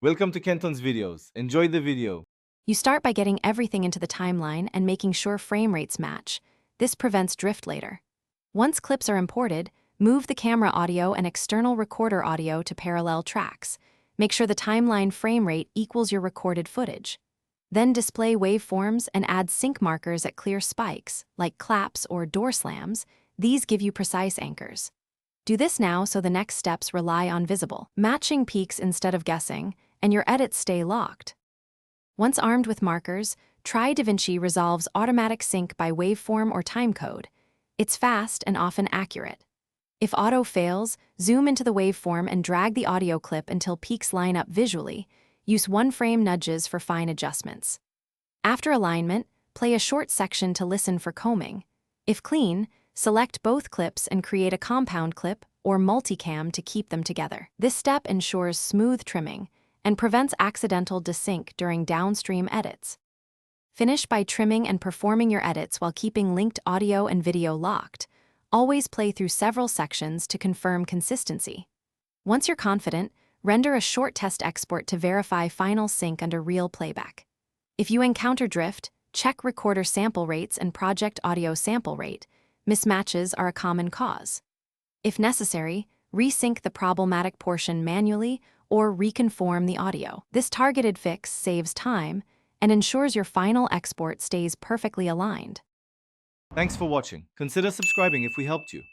Welcome to Kenton's videos. Enjoy the video. You start by getting everything into the timeline and making sure frame rates match. This prevents drift later. Once clips are imported, move the camera audio and external recorder audio to parallel tracks. Make sure the timeline frame rate equals your recorded footage. Then display waveforms and add sync markers at clear spikes, like claps or door slams. These give you precise anchors. Do this now so the next steps rely on visible, matching peaks instead of guessing, and your edits stay locked. Once armed with markers, try Davinci Resolve's automatic sync by waveform or timecode. It's fast and often accurate. If auto fails, zoom into the waveform and drag the audio clip until peaks line up visually. Use one-frame nudges for fine adjustments. After alignment, play a short section to listen for combing. If clean, select both clips and create a compound clip or multicam to keep them together. This step ensures smooth trimming and prevents accidental desync during downstream edits. Finish by trimming and performing your edits while keeping linked audio and video locked. Always play through several sections to confirm consistency. Once you're confident, render a short test export to verify final sync under real playback. If you encounter drift, check recorder sample rates and project audio sample rate. Mismatches are a common cause. If necessary, resync the problematic portion manually or reconform the audio. This targeted fix saves time and ensures your final export stays perfectly aligned. Thanks for watching. Consider subscribing if we helped you.